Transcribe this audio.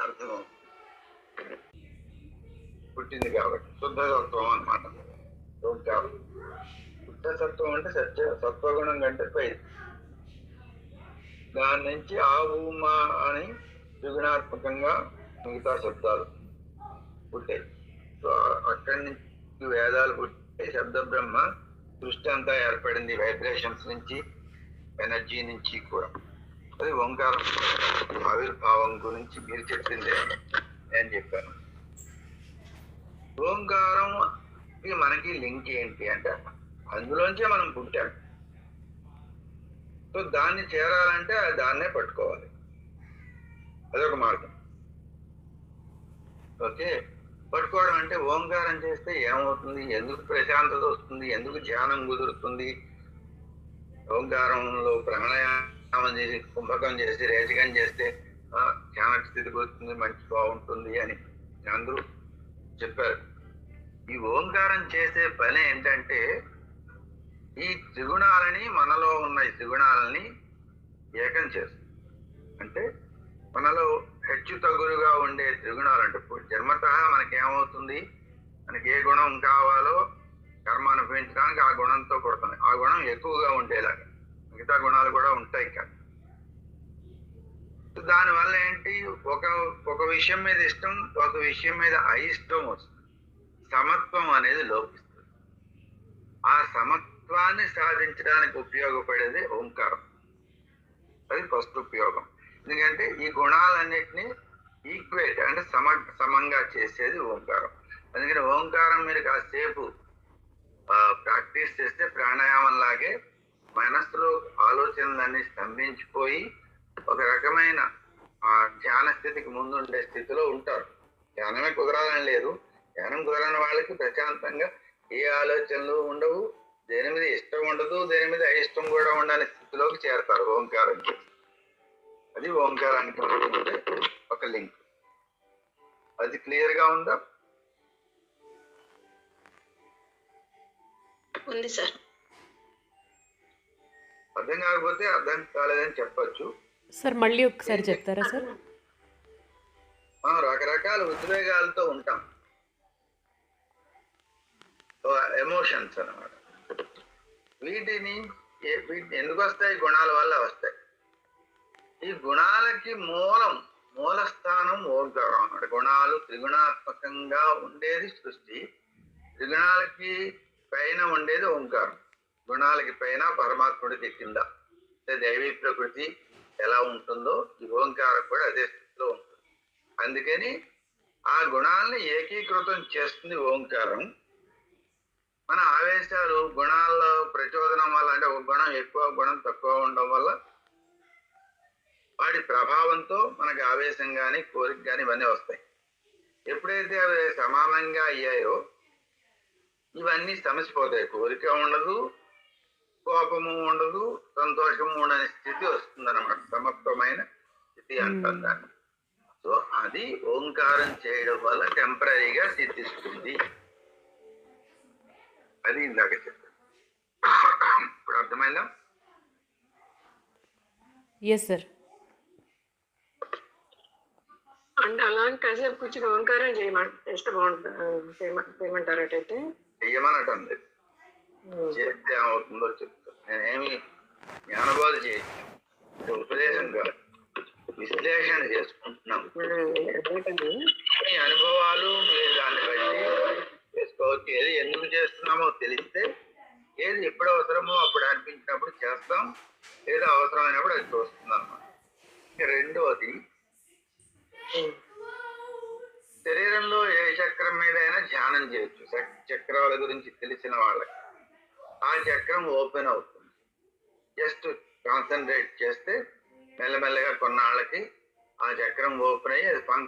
అర్థం పుట్టింది కాబట్టి శుద్ధ సత్వం అనమాట ఓంకారం. శుద్ధ సత్వం అంటే సత్వగుణం కంటే పై. దాని నుంచి ఆ ఊమా అని త్రిగుణాత్మకంగా మిగతా శబ్దాలు పుట్టాయి. సో అక్కడి నుంచి వేదాలు పుట్టాయి. శబ్ద బ్రహ్మ సృష్టి అంతా ఏర్పడింది వైబ్రేషన్స్ నుంచి, ఎనర్జీ నుంచి కూడా. అది ఓంకారం ఆవిర్భావం గురించి మీరు చెప్పిందే నేను చెప్పాను. ఓంకారం మనకి లింక్ ఏంటి అంటే అందులోంచే మనం పుట్టాం. సో దాన్ని చేరాలంటే దాన్నే పట్టుకోవాలి. అదొక మార్గం. ఓకే, పట్టుకోవడం అంటే ఓంకారం చేస్తే ఏమవుతుంది, ఎందుకు ప్రశాంతత వస్తుంది, ఎందుకు ధ్యానం కుదురుతుంది, ఓంకారంలో ప్రాణాయామం చేసి కుంభకం చేసి రేచకం చేస్తే ధ్యాన స్థితికి వస్తుంది, మంచి బాగుంటుంది అని అందరూ చెప్పారు. ఈ ఓంకారం చేసే పని ఏంటంటే ఈ త్రిగుణాలని, మనలో ఉన్న ఈ త్రిగుణాలని ఏకం చేస్తుంది. అంటే మనలో హెచ్చు తగులుగా ఉండే త్రిగుణాలు అంటే జన్మత మనకేమవుతుంది, మనకి ఏ గుణం కావాలో కర్మ అనుభవించడానికి ఆ గుణంతో పుడుతుంది. ఆ గుణం ఎక్కువగా ఉండేలాగా మిగతా గుణాలు కూడా ఉంటాయి కానీ దానివల్ల ఏంటి, ఒక విషయం మీద ఇష్టం, ఒక విషయం మీద అయిష్టం వస్తుంది. సమత్వం అనేది లోపిస్తుంది. ఆ సమత్వాన్ని సాధించడానికి ఉపయోగపడేది ఓంకారం. అది ఫస్ట్ ఉపయోగం. ఎందుకంటే ఈ గుణాలన్నిటినీ ఈక్వేట్ అంటే సమంగా చేసేది ఓంకారం. అందుకని ఓంకారం మీరు కాసేపు ప్రాక్టీస్ చేస్తే ప్రాణాయామం లాగే మనస్సులో ఆలోచనలన్నీ స్తంభించిపోయి ఒక రకమైన ధ్యాన స్థితికి ముందుండే స్థితిలో ఉంటారు. ధ్యానమే కుదరాలని లేదు. ధ్యానం కుదరని వాళ్ళకి ప్రశాంతంగా ఏ ఆలోచనలు ఉండవు, దేని మీద ఇష్టం ఉండదు, దేని మీద అయిష్టం కూడా ఉండని స్థితిలోకి చేరతారు ఓంకారం చేసి. అది ఓంకారానికి ఒక లింక్. అది క్లియర్ గా ఉందా? ఉంది సార్. అర్థం కాకపోతే అర్థం కాలేదని చెప్పచ్చు సార్. మళ్ళీ ఒకసారి చెప్తారా సార్? రకరకాల ఉద్వేగాలతో ఉంటాం, ఎమోషన్స్ అన్నమాట. వీటిని ఎందుకు వస్తాయి? గుణాల వల్ల వస్తాయి. ఈ గుణాలకి మూల స్థానం ఓంకారం అన్నమాట. గుణాలు త్రిగుణాత్మకంగా ఉండేది సృష్టి, త్రిగుణాలకి పైన ఉండేది ఓంకారం. గుణాలకి పైన పరమాత్ముడికి కింద దైవీ ప్రకృతి ఎలా ఉంటుందో ఈ ఓంకారం కూడా అదే స్థితిలో ఉంటుంది. అందుకని ఆ గుణాలని ఏకీకృతం చేస్తుంది ఓంకారం. మన ఆవేశాలు గుణాల్లో ప్రచోదనం వల్ల, అంటే ఒక గుణం ఎక్కువ గుణం తక్కువ ఉండడం వల్ల వాటి ప్రభావంతో మనకి ఆవేశం కానీ కోరిక కానీ ఇవన్నీ వస్తాయి. ఎప్పుడైతే అవి సమానంగా అయ్యాయో ఇవన్నీ సమసిపోతాయి. కోరిక ఉండదు, కోపము ఉండదు, సంతోషము ఉండని స్థితి వస్తుంది అన్నమాట. సమత్వమైన స్థితి అంటారు దాన్ని. సో అది ఓంకారం చేయడం వల్ల టెంపరీగా సిద్ధిస్తుంది. అది ఇందాక చెప్పాను. ఇప్పుడు అర్థమైందా? Yes sir. అంటే అలాంటి కాసేపు కూర్చుని ఓంకారం చేస్తే చేయమంటారు. అటైతే చెయ్యమనటం లేదు, చేస్తే ఏమవుతుందో చెప్తాను. నేనేమి జ్ఞానబోధ చేయను, ఉపదేశం కాదు, విశ్లేషణ చేసుకుంటున్నాం. మీ అనుభవాలు మీరు దాన్ని బట్టి చేసుకోవచ్చు. ఏది ఎందుకు చేస్తున్నామో తెలిస్తే, ఏది ఎప్పుడు అవసరమో అప్పుడు అనిపించినప్పుడు చేస్తాం, ఏదో అవసరమైనప్పుడు అది చూస్తుంది అన్నమాట. రెండోది, శరీరంలో ఏ చక్రం మీద అయినా ధ్యానం చేయొచ్చు. చక్రాల గురించి తెలిసిన వాళ్ళకి ఆ చక్రం ఓపెన్ అవుతుంది. జస్ట్ కాన్సన్ట్రేట్ చేస్తే మెల్లమెల్లగా కొన్నాళ్ళకి ఆ చక్రం ఓపెన్ అయ్యి అది ఫంక్షన్